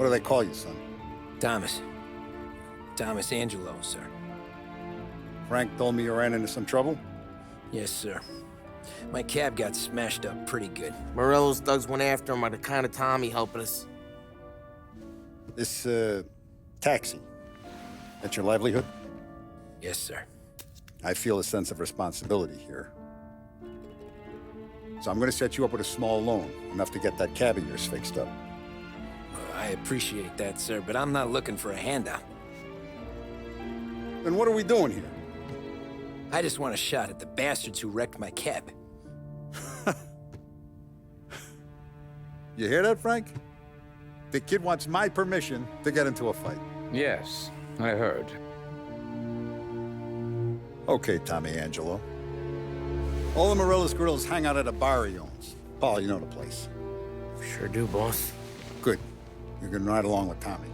What do they call you, son? Thomas. Thomas Angelo, sir. Frank told me you ran into some trouble? Yes, sir. My cab got smashed up pretty good. Morello's thugs went after him by the kind of Tommy helping us. This, taxi. That's your livelihood? Yes, sir. I feel a sense of responsibility here. So I'm gonna set you up with a small loan, enough to get that cab of yours fixed up. I appreciate that, sir, but I'm not looking for a handout. Then what are we doing here? I just want a shot at the bastards who wrecked my cab. You hear that, Frank? The kid wants my permission to get into a fight. Yes, I heard. Okay, Tommy Angelo. All the Morello's grills hang out at a bar he owns. Paul, you know the place. Sure do, boss. Good. You can ride along with Tommy.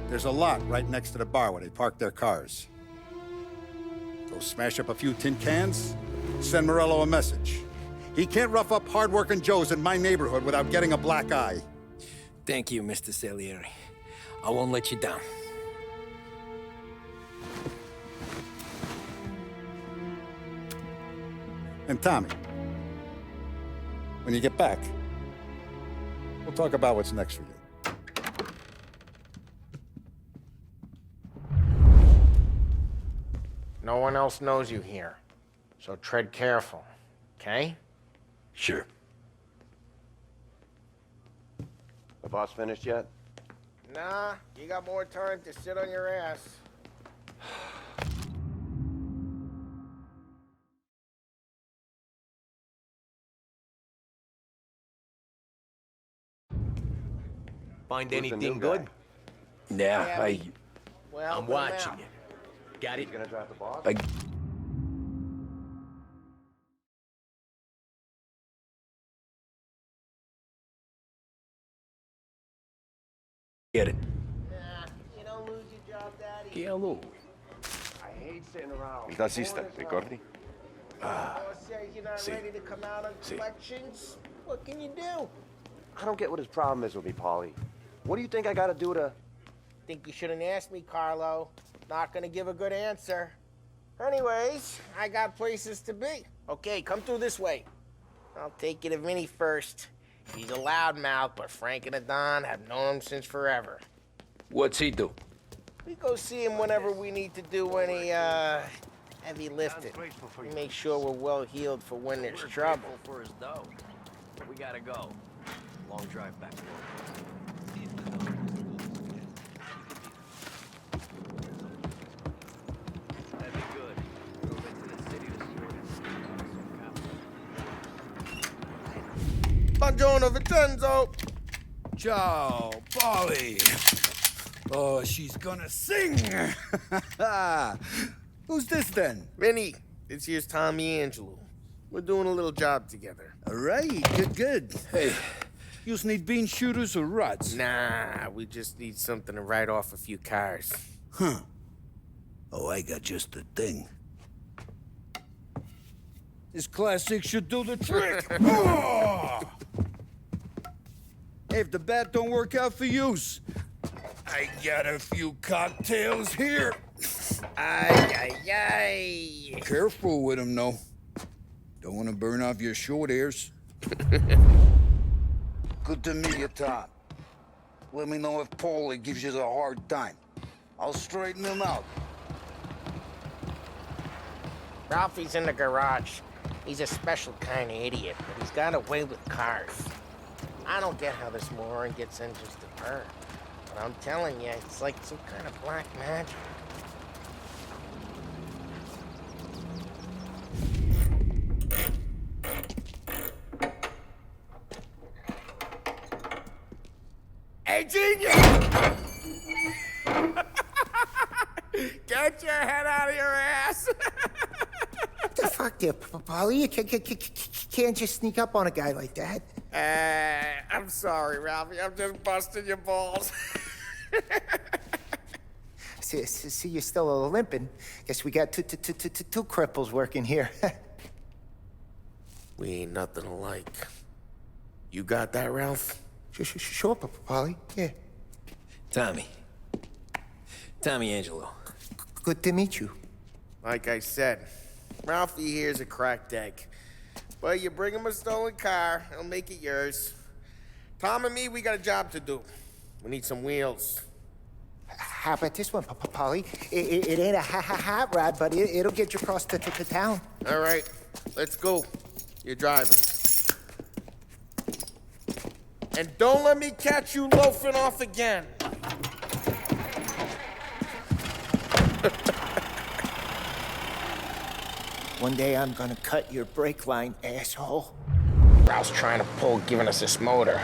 There's a lot right next to the bar where they park their cars. Go smash up a few tin cans, send Morello a message. He can't rough up hard-working Joes in my neighborhood without getting a black eye. Thank you, Mr. Salieri. I won't let you down. And Tommy, when you get back, we'll talk about what's next for you. No one else knows you here, so tread careful, okay? Sure. The boss finished yet? Nah, you got more time to sit on your ass. Find Who's the anything new good? guy? Yeah, Well, I'm watching you. Got it? He's gonna drive the boss? I get it. Nah, you don't lose your job, Daddy. Hello. I hate sitting around. ¿Estás lista, Ricordi? Boss says you're not see. ready to come out on See. collections. What can you do? I don't get what his problem is with me, Paulie. What do you think I gotta do to... Think you shouldn't ask me, Carlo. Not gonna give a good answer. Anyways, I got places to be. Okay, come through this way. I'll take you to Vinny first. He's a loudmouth, but Frank and the Don have known him since forever. What's he do? We go see him whenever we need to do any, heavy lifting. We make sure we're well healed for when there's trouble. For his dough. We gotta go. Long drive back to work. That'd be good. Move into the city to Buongiorno, Vincenzo! Ciao, Polly. Oh, she's gonna sing. Who's this then? Vinny, this here's Tommy Angelo. We're doing a little job together. All right, good. Hey, you need bean shooters or rods? Nah, we just need something to write off a few cars. Huh. Oh, I got just the thing. This classic should do the trick. Oh! Hey, if the bat don't work out for yous, I got a few cocktails here. Ay, ay, ay. Careful with them, though. Don't want to burn off your short hairs. Good to meet you, Tom. Let me know if Paulie gives you the hard time. I'll straighten him out. Ralphie's in the garage. He's a special kind of idiot, but he's got a way with cars. I don't get how this moron gets in just to burn. But I'm telling you, it's like some kind of black magic. Hey, genius! Get your head out of your ass! What the fuck there, Polly? You can't just sneak up on a guy like that. I'm sorry, Ralphie. I'm just busting your balls. See, you're still limping. Guess we got two cripples working here. We ain't nothing alike. You got that, Ralph? Sure, Polly. Yeah. Tommy. Tommy Angelo. Good to meet you. Like I said, Ralphie here's a cracked egg. But you bring him a stolen car, he'll make it yours. Tom and me, we got a job to do. We need some wheels. How about this one, Polly? It ain't a hot rod, but it'll get you across to town. All right, let's go. You're driving. And don't let me catch you loafing off again. One day I'm gonna cut your brake line, asshole. Ralph's trying to pull giving us this motor.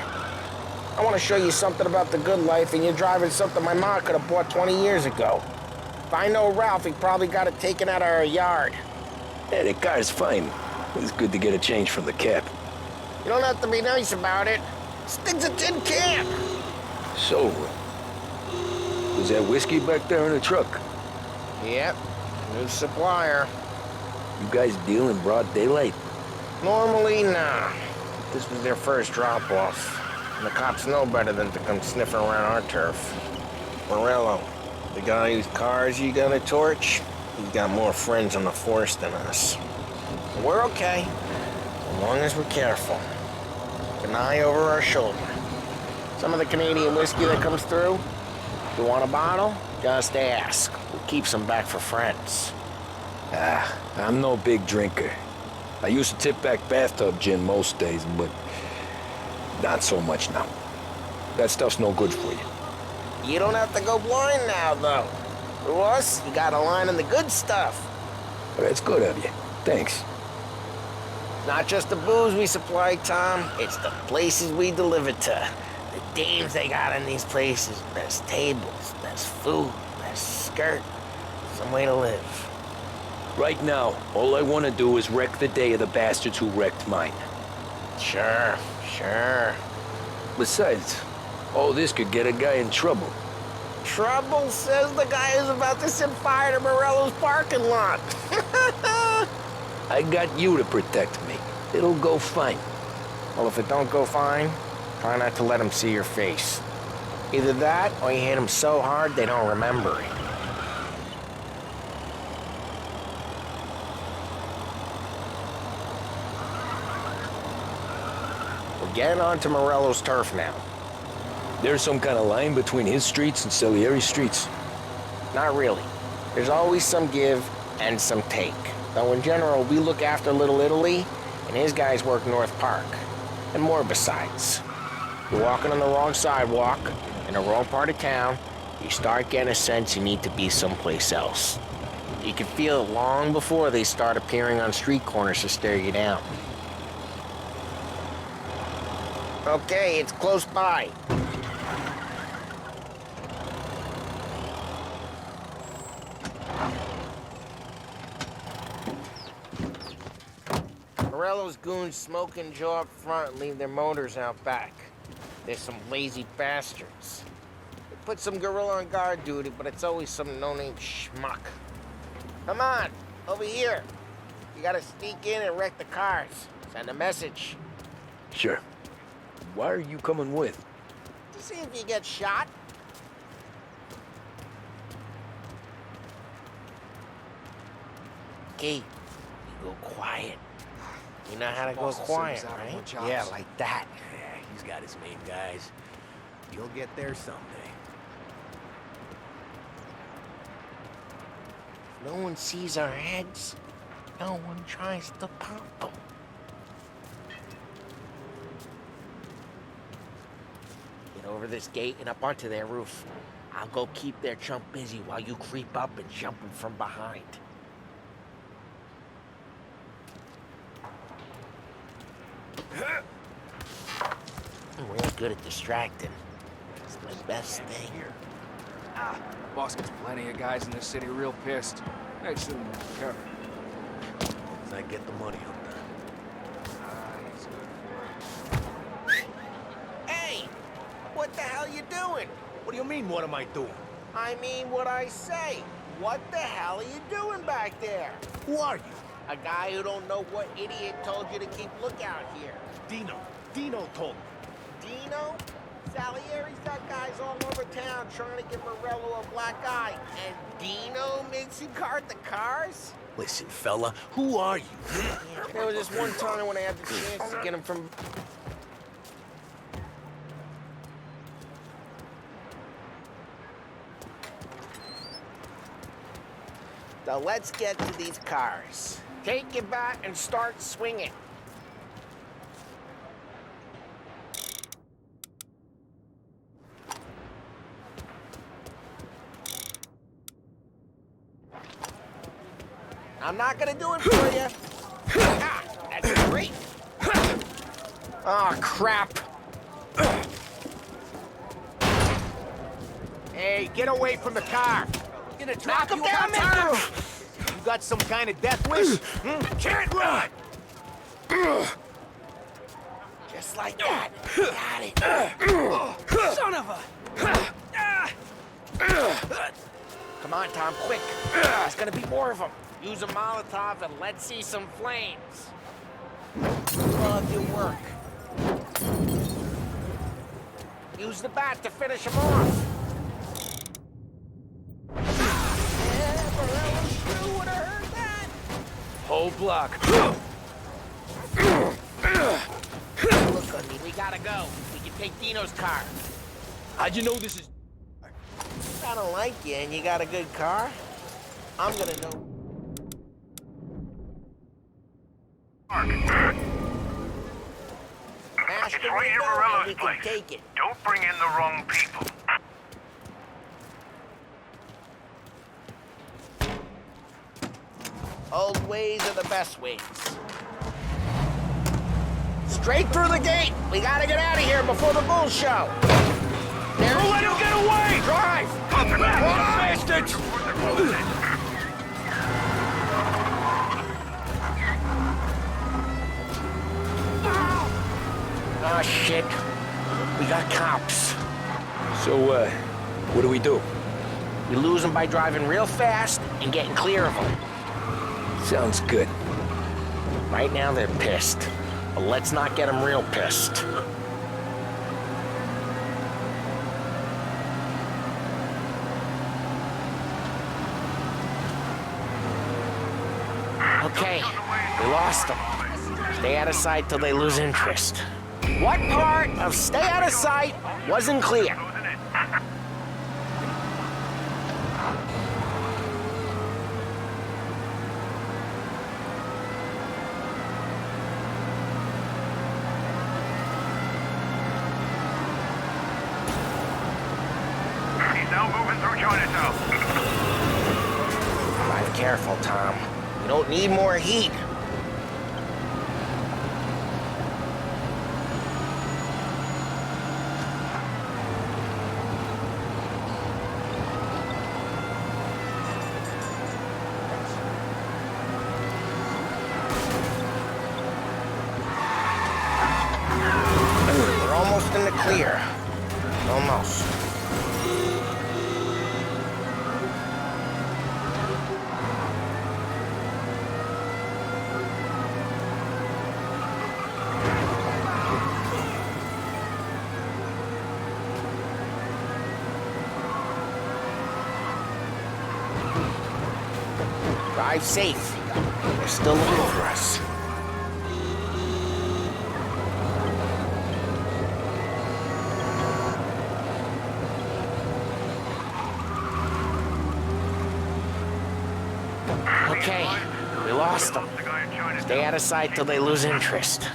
I want to show you something about the good life, and you're driving something my mom could have bought 20 years ago. If I know Ralph, he probably got it taken out of our yard. Yeah, the car's fine. It's good to get a change from the cap. You don't have to be nice about it. Stig's a tin can. So, was that whiskey back there in the truck? Yep, new supplier. You guys deal in broad daylight? Normally, nah. This was their first drop-off. And the cops know better than to come sniffing around our turf. Morello, the guy whose cars you got a torch, he's got more friends on the force than us. But we're okay, as long as we're careful. Keep an eye over our shoulder. Some of the Canadian whiskey that comes through, if you want a bottle, just ask. We'll keep some back for friends. I'm no big drinker. I used to tip back bathtub gin most days, but not so much now. That stuff's no good for you. You don't have to go blind now, though. To us, you got a line on the good stuff. Well, that's good of you. Thanks. Not just the booze we supply, Tom. It's the places we deliver to. The dames they got in these places. Best tables, best food, best skirt. Some way to live. Right now, all I want to do is wreck the day of the bastards who wrecked mine. Sure. Besides, all this could get a guy in trouble. Trouble, says the guy who's about to set fire to Morello's parking lot. I got you to protect me. It'll go fine. Well, if it don't go fine, try not to let them see your face. Either that, or you hit them so hard they don't remember it. We're getting onto Morello's turf now. There's some kind of line between his streets and Salieri's streets. Not really. There's always some give and some take. Though in general, we look after Little Italy, and his guys work North Park. And more besides. You're walking on the wrong sidewalk, in the wrong part of town, you start getting a sense you need to be someplace else. You can feel it long before they start appearing on street corners to stare you down. Okay, it's close by. Morello's goons smoke and jaw up front and leave their motors out back. They're some lazy bastards. They put some gorilla on guard duty, but it's always some no-name schmuck. Come on, over here. You gotta sneak in and wreck the cars. Send a message. Sure. Why are you coming with? To see if you get shot. Okay, you go quiet. You know how to go quiet, right? Yeah, like that. Yeah, he's got his main guys. You'll get there someday. If no one sees our heads, no one tries to pop them. Get over this gate and up onto their roof. I'll go keep their chump busy while you creep up and jump him from behind. I'm real good at distracting. It's my best thing. Boss gets plenty of guys in this city real pissed. Makes them careful. As I get the money up there. Hey! What the hell you doing? What do you mean, what am I doing? I mean what I say. What the hell are you doing back there? Who are you? A guy who don't know what idiot told you to keep lookout here. Dino. Dino told me. Dino? Salieri's got guys all over town trying to give Morello a black eye. And Dino makes him cart the cars? Listen, fella, who are you? There was this one time when I had the chance to get him from... So let's get to these cars. Take it back and start swinging. I'm not gonna do it for you. Ah, that's great. Oh, crap. Hey, get away from the car. I'm gonna drop you down, down, mister. You got some kind of death wish? Can't run. Just like that. Got it. Son of a... Come on, Tom, quick. There's gonna be more of them. Use a Molotov and let's see some flames. Love your work. Use the bat to finish them off. Yeah, Morello's crew would have heard that. Whole block. Look at me, we gotta go. We can take Dino's car. How'd you know this is... I don't like you and you got a good car. I'm gonna know. Smash It's the right in window and Morello's we place. can take it. Don't bring in the wrong people. Old ways are the best ways. Straight through the gate. We gotta get out of here before the bull show. Don't let him get away! Drive! Bastards! Oh, shit. We got cops. So, what do we do? We lose them by driving real fast and getting clear of them. Sounds good. Right now, they're pissed. But let's not get them real pissed. Okay, we lost them. Stay out of sight till they lose interest. What part of stay out of sight wasn't clear? He's now moving through Chinatown. Drive careful, Tom. You don't need more heat. We're almost in the clear. Almost. Drive safe. They're still looking for us. Okay, we lost them. Stay out of sight till they lose interest.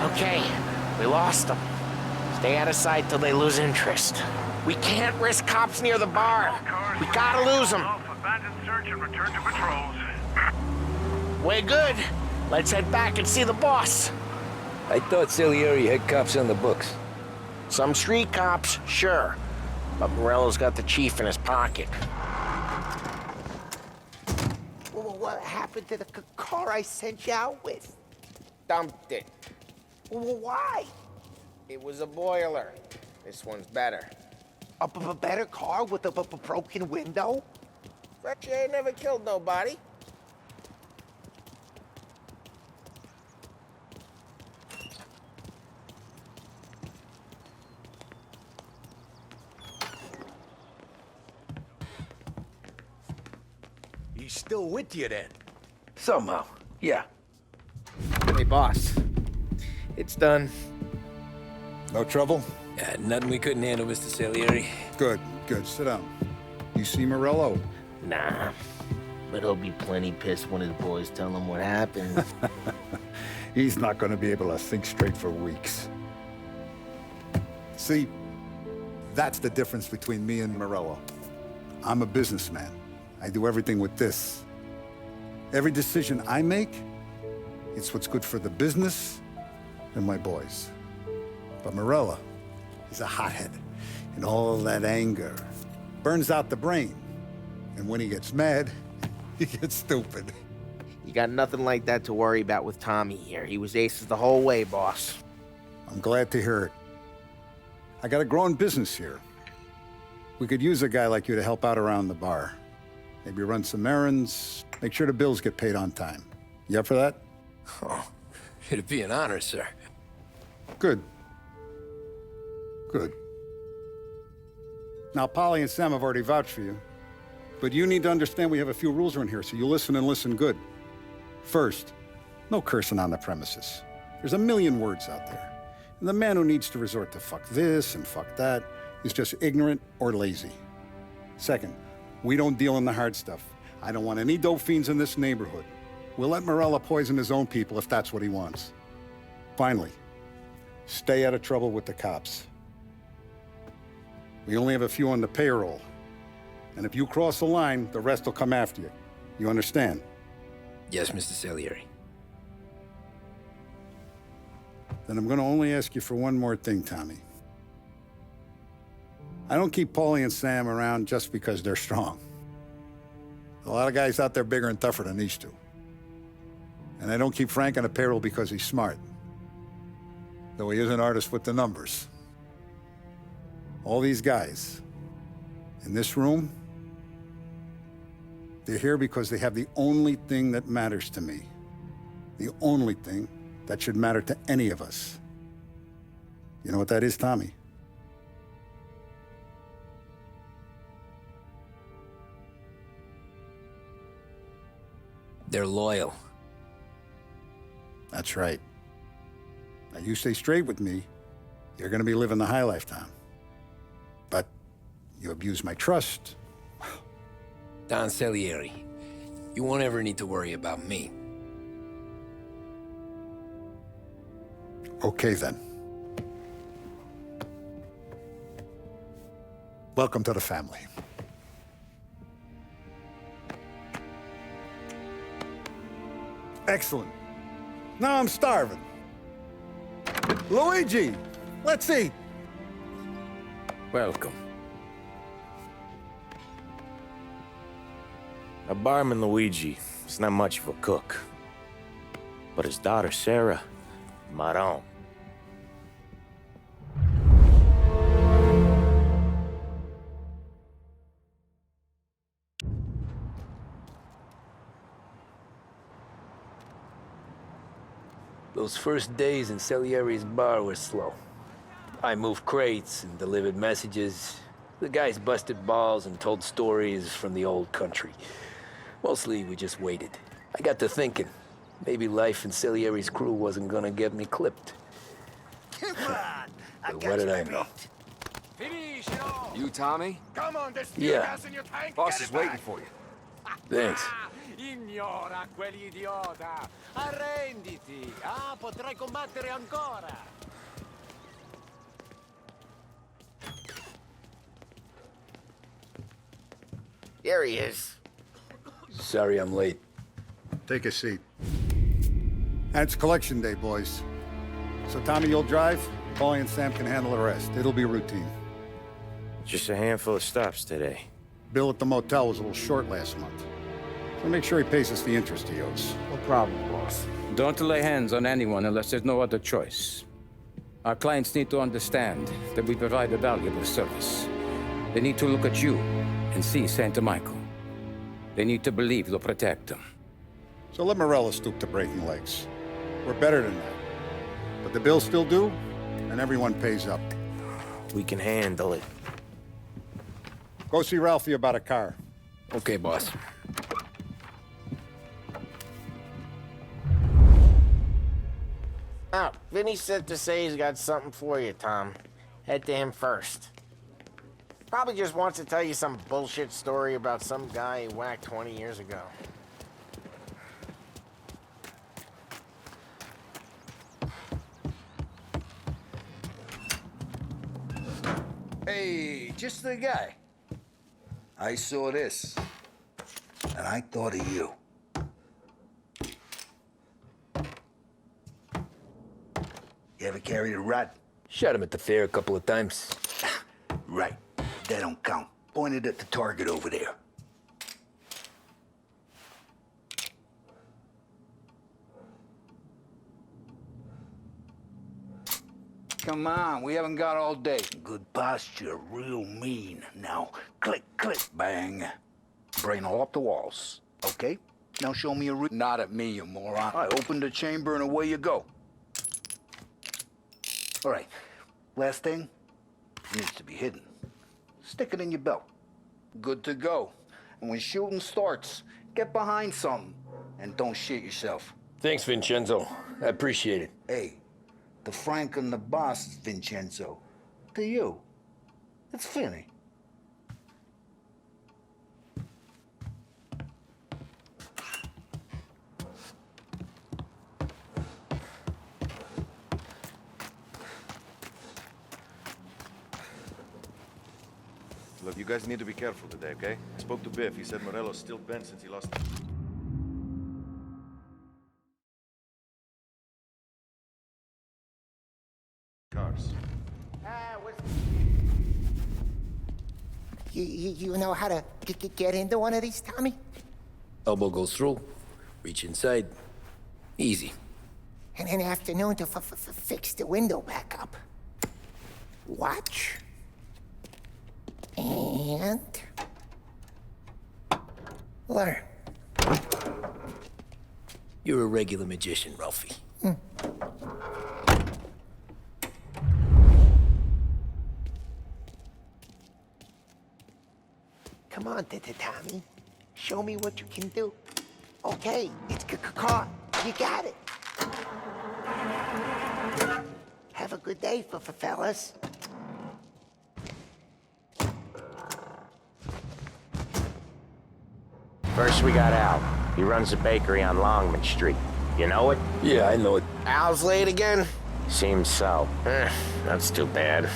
Okay, we lost them. Stay out of sight till they lose interest. We can't risk cops near the bar. We gotta lose them. Abandon search and return to patrols. We're good. Let's head back and see the boss. I thought Salieri had cops on the books. Some street cops, sure. But Morello's got the chief in his pocket. What happened to the car I sent you out with? Dumped it. Well, why? It was a boiler. This one's better. A better car with a broken window? Fresh air never killed nobody. He's still with you then? Somehow, yeah. Hey, boss. It's done. No trouble? Nothing we couldn't handle, Mr. Salieri. Good, good. Sit down. You see Morello? Nah. But he'll be plenty pissed when his boys tell him what happened. He's not going to be able to think straight for weeks. See, that's the difference between me and Morello. I'm a businessman. I do everything with this. Every decision I make, it's what's good for the business and my boys. But Morello, he's a hothead. And all that anger burns out the brain. And when he gets mad, he gets stupid. You got nothing like that to worry about with Tommy here. He was aces the whole way, boss. I'm glad to hear it. I got a growing business here. We could use a guy like you to help out around the bar. Maybe run some errands, make sure the bills get paid on time. You up for that? Oh, it'd be an honor, sir. Good. Good. Now, Polly and Sam have already vouched for you. But you need to understand we have a few rules around here, so you listen and listen good. First, no cursing on the premises. There's a million words out there. And the man who needs to resort to fuck this and fuck that is just ignorant or lazy. Second, we don't deal in the hard stuff. I don't want any dope fiends in this neighborhood. We'll let Morello poison his own people if that's what he wants. Finally, stay out of trouble with the cops. We only have a few on the payroll. And if you cross the line, the rest will come after you. You understand? Yes, Mr. Salieri. Then I'm going to only ask you for one more thing, Tommy. I don't keep Paulie and Sam around just because they're strong. A lot of guys out there bigger and tougher than these two. And I don't keep Frank on the payroll because he's smart. Though he is an artist with the numbers. All these guys in this room, they're here because they have the only thing that matters to me. The only thing that should matter to any of us. You know what that is, Tommy? They're loyal. That's right. Now, you stay straight with me, you're gonna be living the high lifetime. But you abuse my trust. Don Salieri, you won't ever need to worry about me. Okay, then. Welcome to the family. Excellent. Now I'm starving. Luigi, let's eat. Welcome. A barman Luigi is not much of a cook. But his daughter Sarah, Maron. Those first days in Salieri's bar were slow. I moved crates and delivered messages. The guys busted balls and told stories from the old country. Mostly, we just waited. I got to thinking, maybe life in Salieri's crew wasn't gonna get me clipped. Come on! But what did I know? You, Tommy? Come on, there's Yeah. gas in your tank. Boss Get is it waiting back. for you. Thanks. Ignora quell'idiota! Arrenditi! Ah, potrai combattere ancora! Here he is. Sorry I'm late. Take a seat. And it's collection day, boys. So Tommy, you'll drive. Paulie and Sam can handle the rest. It'll be routine. Just a handful of stops today. Bill at the motel was a little short last month. So make sure he pays us the interest he owes. No problem, boss. Don't lay hands on anyone unless there's no other choice. Our clients need to understand that we provide a valuable service. They need to look at you and see Santa Michael. They need to believe you'll protect them. So let Morello stoop to breaking legs. We're better than that. But the bill's still due, and everyone pays up. We can handle it. Go see Ralphie about a car. Okay, boss. Oh, Vinny said to say he's got something for you, Tom. Head to him first. Probably just wants to tell you some bullshit story about some guy he whacked 20 years ago. Hey, just the guy. I saw this, and I thought of you. You ever carried a rod? Shot him at the fair a couple of times. Right. That don't count. Pointed at the target over there. Come on, we haven't got all day. Good posture, real mean. Now, click, click, bang. Brain all up the walls, okay? Now show me a Not at me, you moron. I opened the chamber and away you go. All right, last thing, needs to be hidden. Stick it in your belt. Good to go. And when shooting starts, get behind something and don't shit yourself. Thanks, Vincenzo. I appreciate it. Hey, the Frank and the boss, Vincenzo. To you, it's Finny. Look, you guys need to be careful today, okay? I spoke to Biff. He said Morello's still bent since he lost... cars. You know how to get into one of these, Tommy? Elbow goes through. Reach inside. Easy. And an afternoon to fix the window back up. Watch. And... learn. You're a regular magician, Ralphie. Come on, Tommy. Show me what you can do. Okay, it's caught. You got it. Have a good day, fellas. First we got Al. He runs a bakery on Longman Street. You know it? Yeah, I know it. Al's late again? Seems so. That's too bad.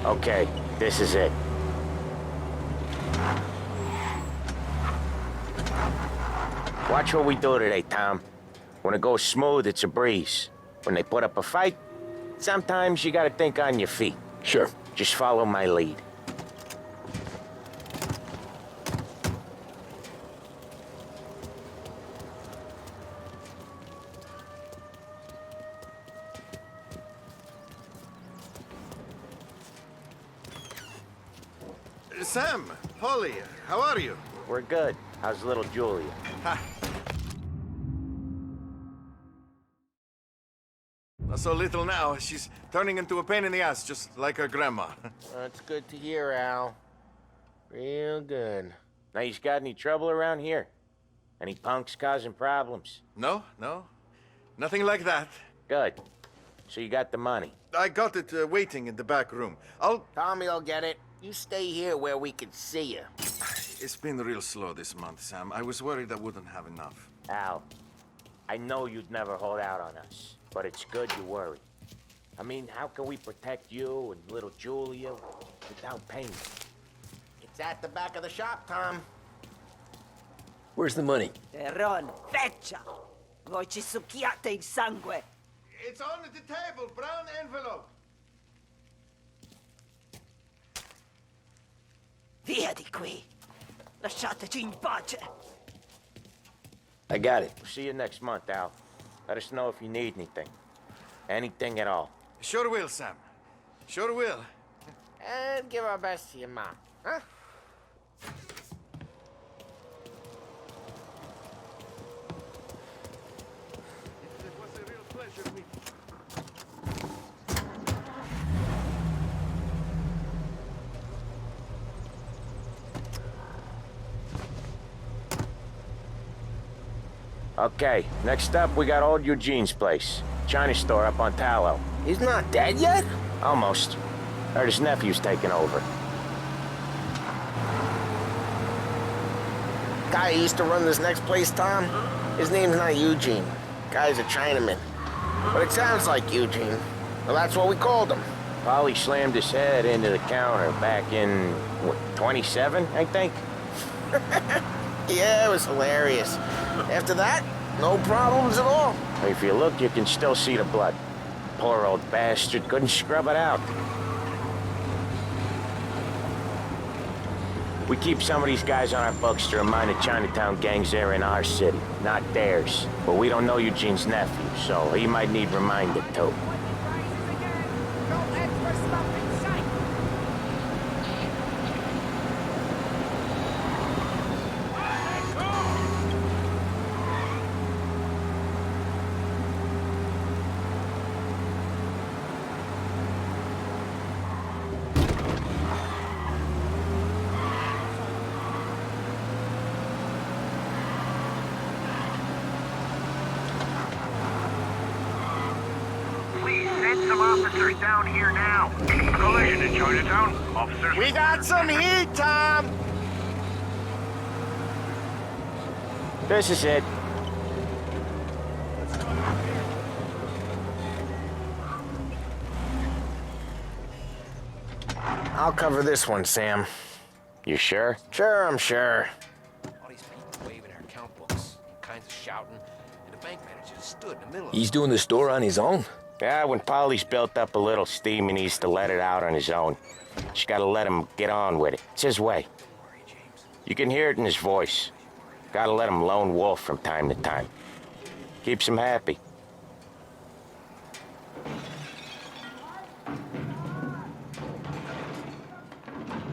Okay, this is it. Watch what we do today, Tom. When it goes smooth, it's a breeze. When they put up a fight, sometimes you gotta think on your feet. Sure. Just follow my lead. Sam, Polly, how are you? We're good. How's little Julia? Ha. Not so little now. She's turning into a pain in the ass, just like her grandma. That's good to hear, Al. Real good. Now, you got any trouble around here? Any punks causing problems? No. Nothing like that. Good. So you got the money? I got it waiting in the back room. Tommy'll get it. You stay here where we can see you. It's been real slow this month, Sam. I was worried I wouldn't have enough. Al, I know you'd never hold out on us, but it's good you worry. I mean, how can we protect you and little Julia without payment? It's at the back of the shop, Tom. Where's the money? Teron, feccia! Voi ci succhiate il sangue! It's on the table, brown envelope. Via di qui! Lasciateci in pace! I got it. We'll see you next month, Al. Let us know if you need anything. Anything at all. Sure will, Sam. Sure will. And give our best to your mom, huh? It was a real pleasure meeting. Okay, next up, we got old Eugene's place. China store up on Tallow. He's not dead yet? Almost. Heard his nephew's taking over. Guy who used to run this next place, Tom, his name's not Eugene. Guy's a Chinaman. But it sounds like Eugene. Well, that's what we called him. Polly slammed his head into the counter back in, what, 27, I think? Yeah, it was hilarious. After that, no problems at all. If you look, you can still see the blood. Poor old bastard couldn't scrub it out. We keep some of these guys on our books to remind the Chinatown gangs they're in our city, not theirs. But we don't know Eugene's nephew, so he might need reminded too. Some officers down here now. Collision in Chinatown. Officers... We got some heat, Tom! This is it. I'll cover this one, Sam. You sure? Sure, I'm sure. All these people waving their account books, kinds of shouting, and the bank manager just stood in the middle of He's doing the store on his own? Yeah, when Polly's built up a little steam, he needs to let it out on his own. Just gotta let him get on with it. It's his way. You can hear it in his voice. Gotta let him lone wolf from time to time. Keeps him happy.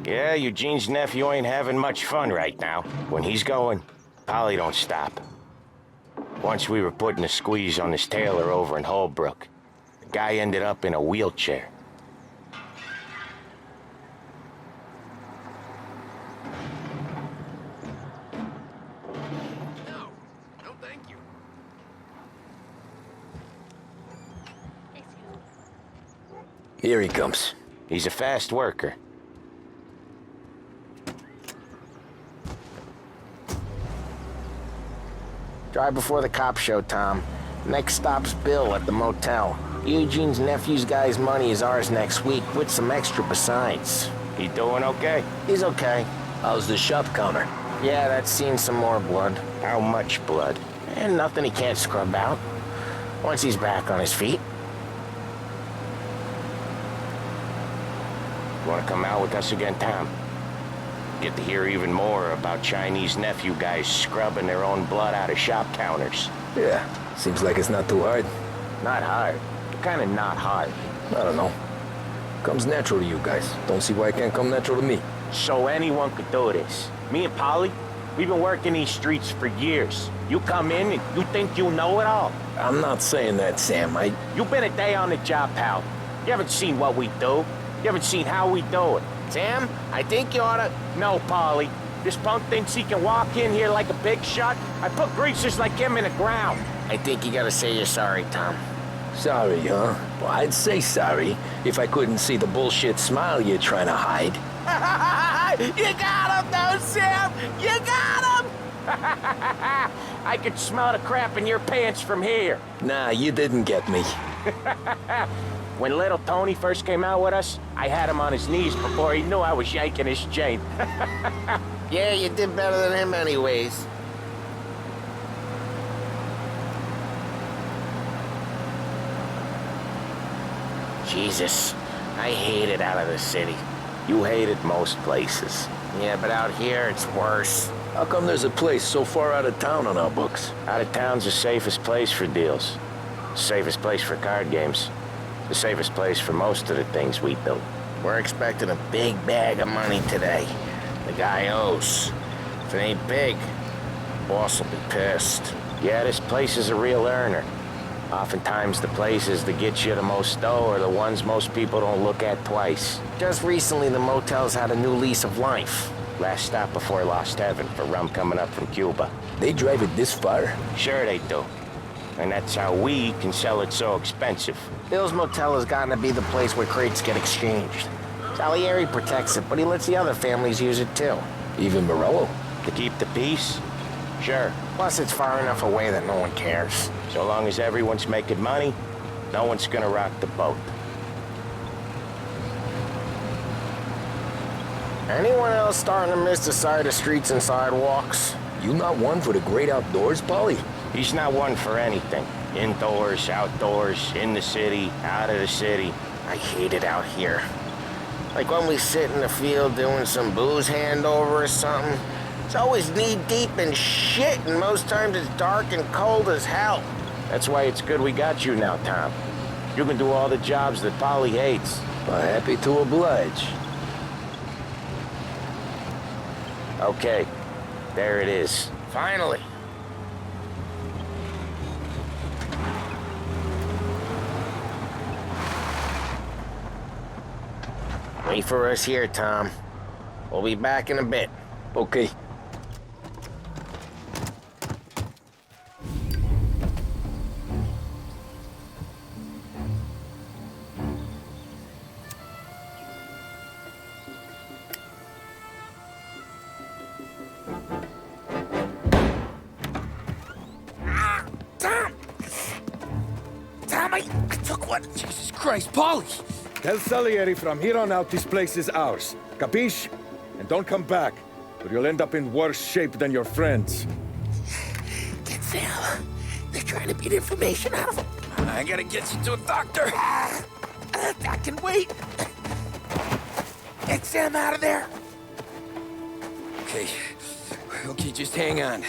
Yeah, Eugene's nephew ain't having much fun right now. When he's going, Polly don't stop. Once we were putting a squeeze on this tailor over in Holbrook. The guy ended up in a wheelchair. No, thank you. Here he comes. He's a fast worker. Drive before the cops show, Tom. Next stop's Bill at the motel. Eugene's nephew's guy's money is ours next week, with some extra besides. He doing okay? He's okay. How's the shop counter? Yeah, that's seen some more blood. How much blood? And nothing he can't scrub out. Once he's back on his feet. Want to come out with us again, Tom? Get to hear even more about Chinese nephew guys scrubbing their own blood out of shop counters. Yeah, seems like it's not too hard. Not hard. Kind of not hard. I don't know. Comes natural to you guys. Don't see why it can't come natural to me. So anyone could do this. Me and Polly, We've been working these streets for years. You come in and you think you know it all. I'm not saying that, Sam. You've been a day on the job, pal. You haven't seen what we do. You haven't seen how we do it. Sam, I think you oughta... No, Paulie. This punk thinks he can walk in here like a big shot. I put greasers like him in the ground. I think you gotta say you're sorry, Tom. Sorry, huh? Well, I'd say sorry if I couldn't see the bullshit smile you're trying to hide. You got him, though, Sam! You got him! I could smell the crap in your pants from here. Nah, you didn't get me. When little Tony first came out with us, I had him on his knees before he knew I was yanking his chain. Yeah, you did better than him anyways. Jesus, I hate it out of the city. You hate it most places. Yeah, but out here, it's worse. How come there's a place so far out of town on our books? Out of town's the safest place for deals. Safest place for card games. The safest place for most of the things we do. We're expecting a big bag of money today. The guy owes. If it ain't big, boss will be pissed. Yeah, this place is a real earner. Oftentimes the places that get you the most dough are the ones most people don't look at twice. Just recently, the motel's had a new lease of life. Last stop before Lost Heaven for rum coming up from Cuba. They drive it this far? Sure they do. And that's how we can sell it so expensive. Bill's Motel has gotten to be the place where crates get exchanged. Salieri protects it, but he lets the other families use it too. Even Morello? To keep the peace? Sure. Plus, it's far enough away that no one cares. So long as everyone's making money, no one's gonna rock the boat. Anyone else starting to miss the side of streets and sidewalks? You not one for the great outdoors, Paulie? He's not one for anything. Indoors, outdoors, in the city, out of the city. I hate it out here. Like when we sit in the field doing some booze handover or something. It's always knee-deep in shit, and most times it's dark and cold as hell. That's why it's good we got you now, Tom. You can do all the jobs that Paulie hates. Well, happy to oblige. Okay, there it is. Finally. Wait for us here, Tom. We'll be back in a bit. Okay. I took one. Jesus Christ, Paulie! Tell Salieri from here on out this place is ours. Capiche? And don't come back, or you'll end up in worse shape than your friends. Get Sam. They're trying to beat information out of him. I gotta get you to a doctor. I can wait. Get Sam out of there. Okay, just hang on.